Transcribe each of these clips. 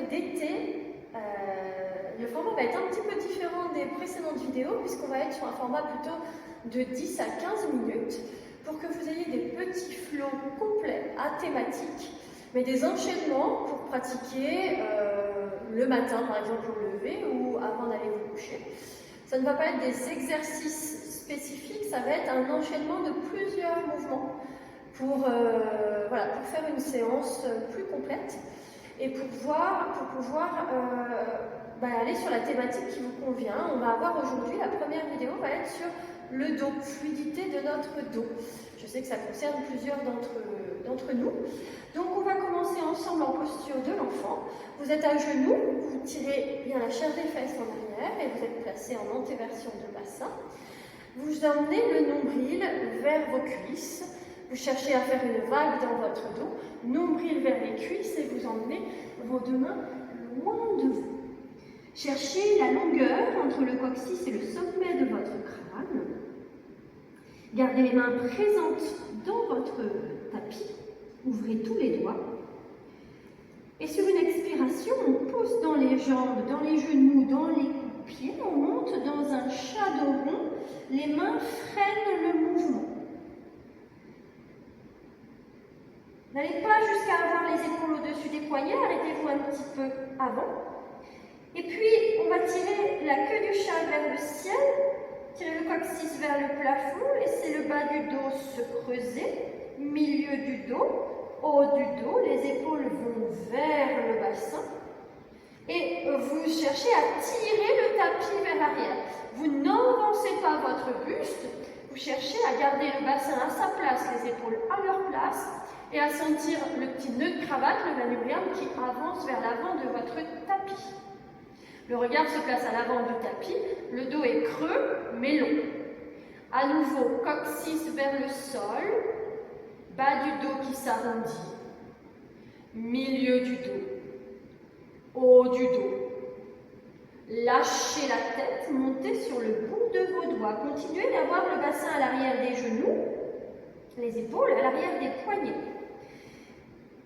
d'été, le format va être un petit peu différent des précédentes vidéos puisqu'on va être sur un format plutôt de 10 à 15 minutes pour que vous ayez des petits flots complets à thématique, mais des enchaînements pour pratiquer le matin par exemple au lever ou avant d'aller vous coucher. Ça ne va pas être des exercices spécifiques, ça va être un enchaînement de plusieurs mouvements pour faire une séance plus complète et pour pouvoir aller sur la thématique qui vous convient. On va avoir aujourd'hui, la première vidéo va être sur le dos, fluidité de notre dos. Je sais que ça concerne plusieurs d'entre nous. Donc on va commencer ensemble en posture de l'enfant. Vous êtes à genoux, vous tirez bien la chair des fesses en arrière et vous êtes placé en antéversion de bassin. Vous emmenez le nombril vers vos cuisses. Vous cherchez à faire une vague dans votre dos, nombril vers les cuisses et vous emmenez vos deux mains loin de vous. Cherchez la longueur entre le coccyx et le sommet de votre crâne. Gardez les mains présentes dans votre tapis. Ouvrez tous les doigts. Et sur une expiration, on pousse dans les jambes, dans les genoux, dans les pieds. On monte dans un shadow rond. Les mains freinent le mouvement. N'allez pas jusqu'à avoir les épaules au-dessus des poignets. Arrêtez-vous un petit peu avant. Et puis, on va tirer la queue du chat vers le ciel. Tirer le coccyx vers le plafond. Laissez le bas du dos se creuser. Milieu du dos, haut du dos, les épaules vont vers le bassin et vous cherchez à tirer le tapis vers l'arrière. Vous n'avancez pas votre buste, vous cherchez à garder le bassin à sa place, les épaules à leur place et à sentir le petit nœud de cravate, le manubrium qui avance vers l'avant de votre tapis. Le regard se place à l'avant du tapis, le dos est creux mais long. À nouveau, coccyx vers le sol. Bas du dos qui s'arrondit, milieu du dos, haut du dos. Lâchez la tête, montez sur le bout de vos doigts. Continuez d'avoir le bassin à l'arrière des genoux, les épaules à l'arrière des poignets.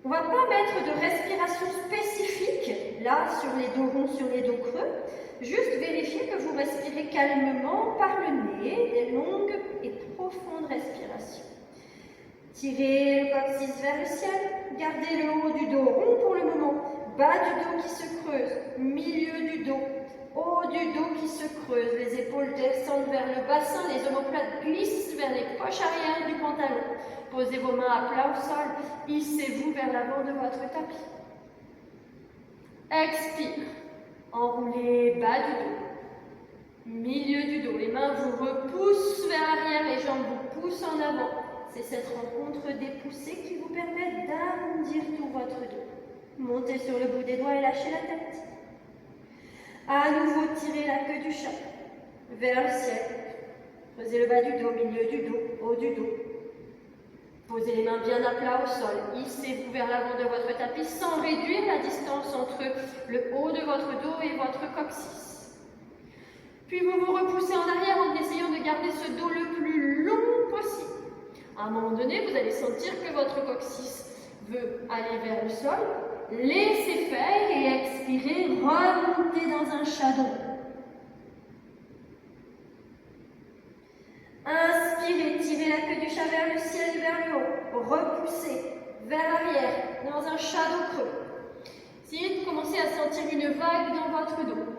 On ne va pas mettre de respiration spécifique, là, sur les dos ronds, sur les dos creux. Juste vérifiez que vous respirez calmement par le nez, des longues et profondes respirations. Tirez le coccyx vers le ciel, gardez le haut du dos rond pour le moment, bas du dos qui se creuse, milieu du dos, haut du dos qui se creuse, les épaules descendent vers le bassin, les omoplates glissent vers les poches arrière du pantalon. Posez vos mains à plat au sol, hissez-vous vers l'avant de votre tapis. Expire, enroulez bas du dos, milieu du dos, les mains vous repoussent vers l'arrière, les jambes vous poussent en avant. C'est cette rencontre des poussées qui vous permet d'arrondir tout votre dos. Montez sur le bout des doigts et lâchez la tête. À nouveau, tirez la queue du chat vers le ciel. Posez le bas du dos, milieu du dos, haut du dos. Posez les mains bien à plat au sol. Hissez-vous vers l'avant de votre tapis sans réduire la distance entre le haut de votre dos et votre coccyx. Puis vous vous repoussez en arrière en essayant de garder ce dos le plus long possible. À un moment donné, vous allez sentir que votre coccyx veut aller vers le sol. Laissez faire et expirez, remontez dans un shadow. Inspirez, tirez la queue du chat vers le ciel et vers le haut. Repoussez vers l'arrière dans un shadow creux. Essayez de commencer à sentir une vague dans votre dos.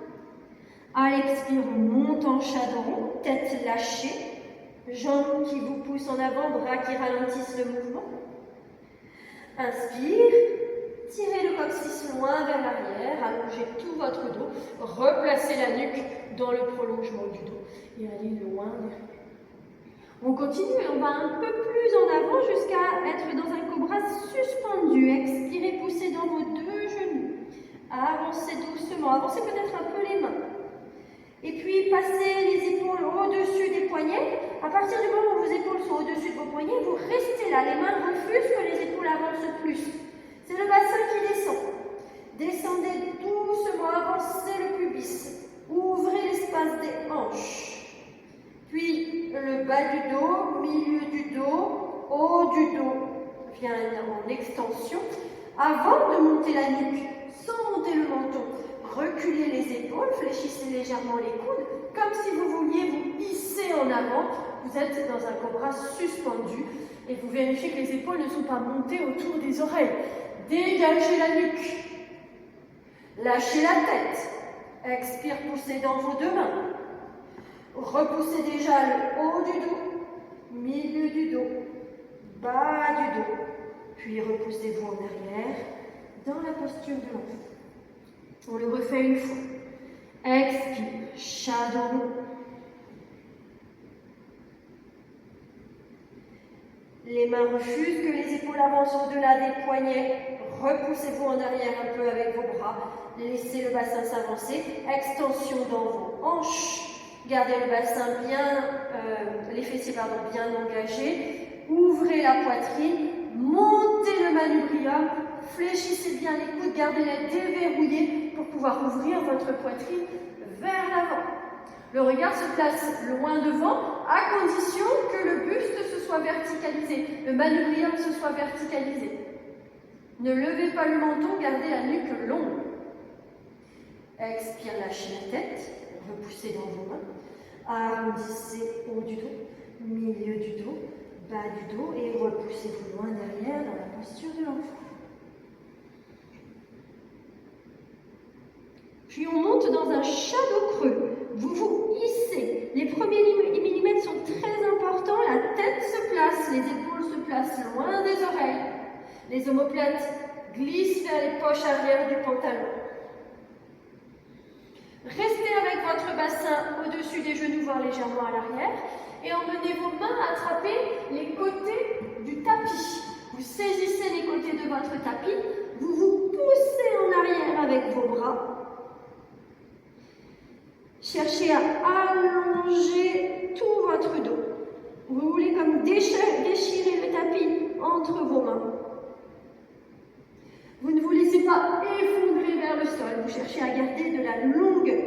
À l'expire, on monte en shadow, tête lâchée. Jambes qui vous poussent en avant, bras qui ralentissent le mouvement. Inspire, tirez le coccyx loin vers l'arrière, allongez tout votre dos, replacez la nuque dans le prolongement du dos et allez loin derrière. On continue et on va un peu plus en avant jusqu'à être dans un cobra suspendu. Expirez, poussez dans vos deux genoux. Avancez doucement, avancez peut-être un peu les mains. Et puis, passez les épaules au-dessus des poignets. À partir du moment où vos épaules sont au-dessus de vos poignets, vous restez là. Les mains refusent que les épaules avancent plus. C'est le bassin qui descend. Descendez doucement, avancez le pubis. Ouvrez l'espace des hanches. Puis, le bas du dos, milieu du dos, haut du dos vient en extension. Avant de monter la nuque sans monter le menton. Reculez les épaules, fléchissez légèrement les coudes, comme si vous vouliez vous hisser en avant. Vous êtes dans un cobra suspendu et vous vérifiez que les épaules ne sont pas montées autour des oreilles. Dégagez la nuque. Lâchez la tête. Expire, poussez dans vos deux mains. Repoussez déjà le haut du dos, milieu du dos, bas du dos. Puis repoussez-vous en arrière dans la posture de l'enfant. On le refait une fois. Expire, shadow. Les mains refusent que les épaules avancent au-delà des poignets. Repoussez-vous en arrière un peu avec vos bras. Laissez le bassin s'avancer. Extension dans vos hanches. Gardez le bassin bien, les fessiers bien engagés. Ouvrez la poitrine. Montez le manubrium. Fléchissez bien les coudes. Gardez-les déverrouillés pour pouvoir ouvrir votre poitrine vers l'avant. Le regard se place loin devant, à condition que le buste se soit verticalisé, le manubrium se soit verticalisé. Ne levez pas le menton, gardez la nuque longue. Expire, lâchez la tête, repoussez dans vos mains. Arrondissez haut du dos, milieu du dos, bas du dos et repoussez-vous loin derrière dans la posture de l'enfant. Puis on monte dans un shadow creux. Vous vous hissez. Les premiers millimètres sont très importants. La tête se place, les épaules se placent loin des oreilles. Les omoplates glissent vers les poches arrière du pantalon. Restez avec votre bassin au-dessus des genoux, voire légèrement à l'arrière. Et emmenez vos mains à attraper les côtés du tapis. Vous saisissez les côtés de votre tapis. Vous vous poussez en arrière avec vos bras. Cherchez à allonger tout votre dos. Vous voulez comme déchirer le tapis entre vos mains. Vous ne vous laissez pas effondrer vers le sol. Vous cherchez à garder de la longueur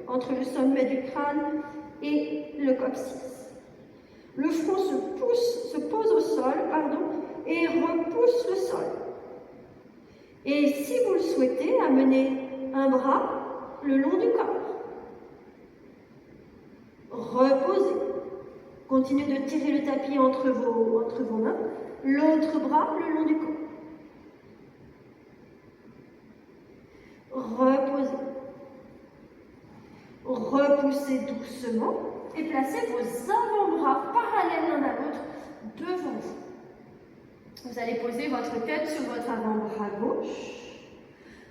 entre le sommet du crâne et le coccyx. Le front se pose au sol, et repousse le sol. Et si vous le souhaitez, amenez un bras le long du corps. Reposez. Continuez de tirer le tapis entre vos mains. L'autre bras le long du corps. Reposez. Repoussez doucement et placez vos avant-bras parallèles l'un à l'autre devant vous. Vous allez poser votre tête sur votre avant-bras gauche.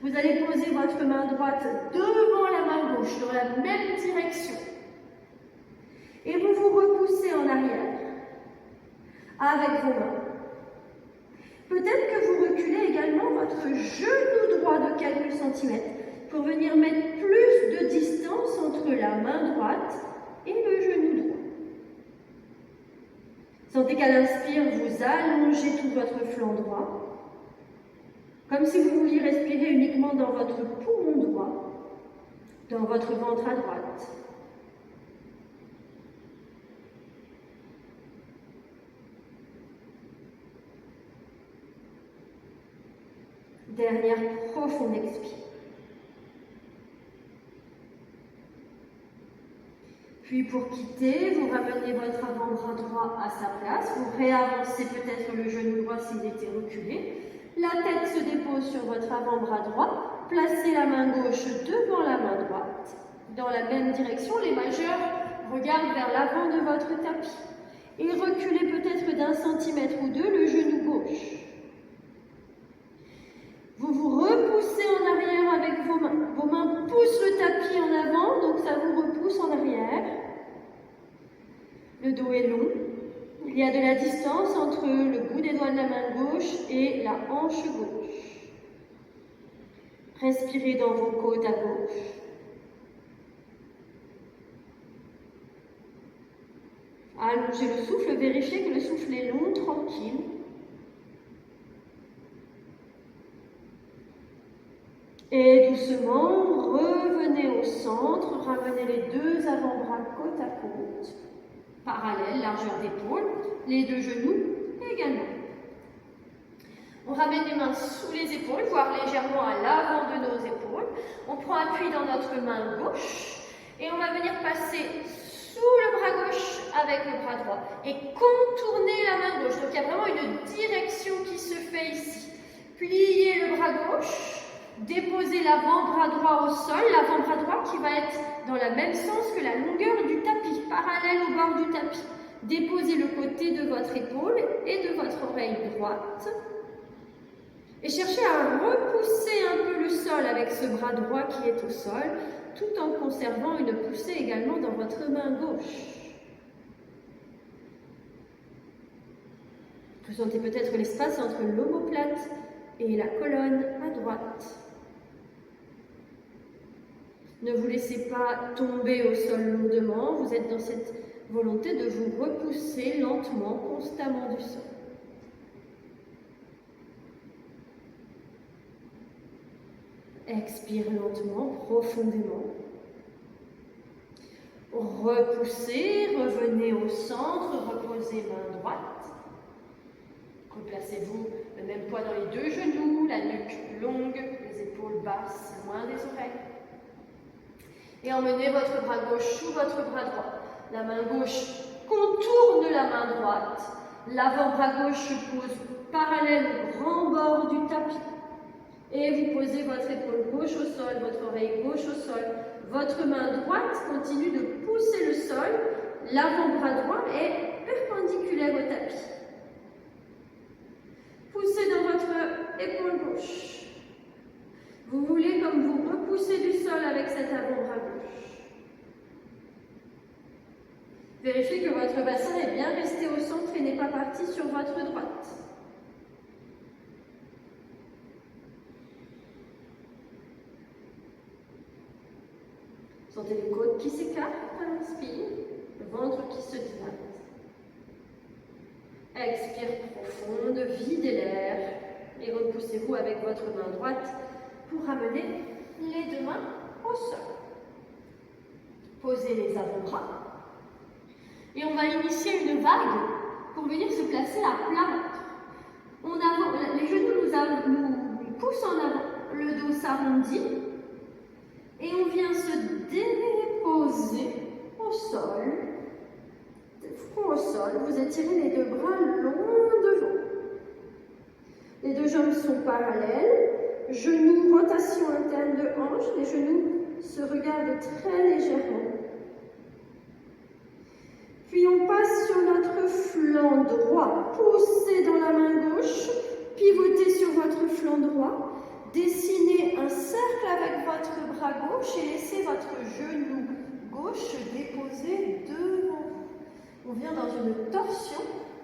Vous allez poser votre main droite devant la main gauche dans la même direction. Et vous vous repoussez en arrière avec vos mains. Peut-être que vous reculez également votre genou droit de quelques centimètres pour venir mettre plus de distance entre la main droite et le genou droit. Sentez qu'à l'inspire, vous allongez tout votre flanc droit, comme si vous vouliez respirer uniquement dans votre poumon droit, dans votre ventre à droite. Dernière profonde expire. Puis pour quitter, vous ramenez votre avant-bras droit à sa place. Vous réavancez peut-être le genou droit s'il était reculé. La tête se dépose sur votre avant-bras droit. Placez la main gauche devant la main droite. Dans la même direction, les majeurs regardent vers l'avant de votre tapis. Et reculez peut-être d'1 centimètre ou 2 le genou gauche. Vous vous repoussez en arrière avec vos mains. Vos mains poussent le tapis en avant, donc ça vous repousse en arrière. Le dos est long. Il y a de la distance entre le bout des doigts de la main gauche et la hanche gauche. Respirez dans vos côtes à gauche. Allongez le souffle, vérifiez que le souffle est long, tranquille. Et doucement, revenez au centre, ramenez les deux avant-bras côte à côte, parallèles, largeur d'épaule, les deux genoux également. On ramène les mains sous les épaules, voire légèrement à l'avant de nos épaules. On prend appui dans notre main gauche et on va venir passer sous le bras gauche avec le bras droit et contourner la main gauche. Donc il y a vraiment une direction qui se fait ici. Pliez le bras gauche, déposez l'avant-bras droit au sol, l'avant-bras droit qui va être dans le même sens que la longueur du tapis, parallèle au bord du tapis. Déposez le côté de votre épaule et de votre oreille droite. Et cherchez à repousser un peu le sol avec ce bras droit qui est au sol, tout en conservant une poussée également dans votre main gauche. Vous sentez peut-être l'espace entre l'omoplate et la colonne à droite. Ne vous laissez pas tomber au sol lourdement, vous êtes dans cette volonté de vous repousser lentement, constamment du sol. Expire lentement, profondément. Repoussez, revenez au centre, reposez main droite. Replacez-vous le même poids dans les deux genoux, la nuque longue, les épaules basses, loin des oreilles. Et emmenez votre bras gauche sous votre bras droit. La main gauche contourne la main droite. L'avant-bras gauche se pose parallèle au grand bord du tapis. Et vous posez votre épaule gauche au sol, votre oreille gauche au sol. Votre main droite continue de pousser le sol. L'avant-bras droit est perpendiculaire au tapis. Poussez dans votre épaule gauche. Vous voulez comme vous repousser du sol avec cet avant-bras gauche. Vérifiez que votre bassin est bien resté au centre et n'est pas parti sur votre droite. Sentez les côtes qui s'écartent à l'inspire, le ventre qui se dilate. Expire profonde, videz l'air et repoussez-vous avec votre main droite pour ramener les deux mains au sol. Posez les avant-bras et on va initier une vague pour venir se placer à plat. Les genoux nous poussent en avant, le dos s'arrondit et on vient se déposer au sol. Front au sol, vous étirez les deux bras longs devant. Les deux jambes sont parallèles. Genoux, rotation interne de hanche. Les genoux se regardent très légèrement. Puis on passe sur notre flanc droit. Poussez dans la main gauche. Pivotez sur votre flanc droit. Dessinez un cercle avec votre bras gauche et laissez votre genou gauche se déposer devant vous. On vient dans une torsion.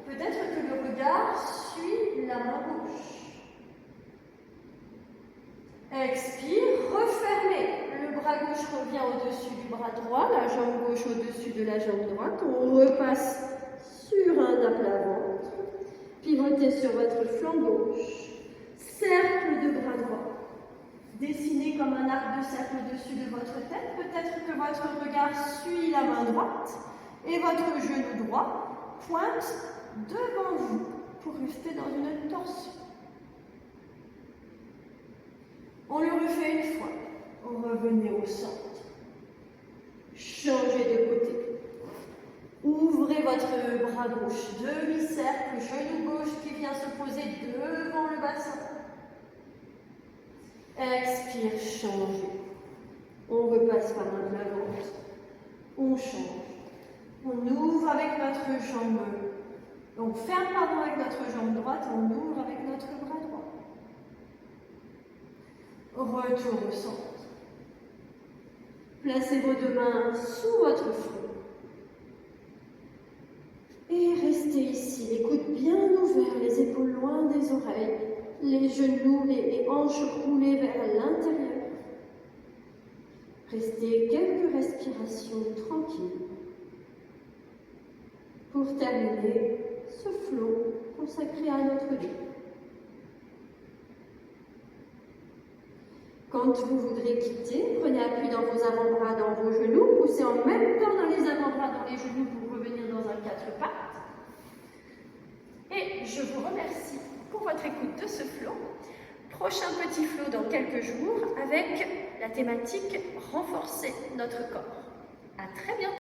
Peut-être que le regard suit la main gauche. Expire, refermez. Le bras gauche revient au-dessus du bras droit, la jambe gauche au-dessus de la jambe droite. On repasse sur un aplat-ventre. Pivotez sur votre flanc gauche. Cercle de bras droit. Dessinez comme un arc de cercle au-dessus de votre tête. Peut-être que votre regard suit la main droite et votre genou droit pointe devant vous pour rester dans une torsion. On le refait une fois. Revenez au centre. Changez de côté. Ouvrez votre bras gauche, demi-cercle, genou gauche qui vient se poser devant le bassin. Expire, changez. On repasse par l'avant. On change. On ouvre avec notre jambe. On ferme pardon avec notre jambe droite, on ouvre avec notre bras droit. Retour au centre. Placez vos deux mains sous votre front. Et restez ici, les coudes bien ouverts, les épaules loin des oreilles, les genoux, les hanches roulées vers l'intérieur. Restez quelques respirations tranquilles. Pour terminer ce flot consacré à notre vie. Quand vous voudrez quitter, prenez appui dans vos avant-bras, dans vos genoux, poussez en même temps dans les avant-bras, dans les genoux pour revenir dans un quatre pattes. Et je vous remercie pour votre écoute de ce flow. Prochain petit flow dans quelques jours avec la thématique renforcer notre corps. À très bientôt.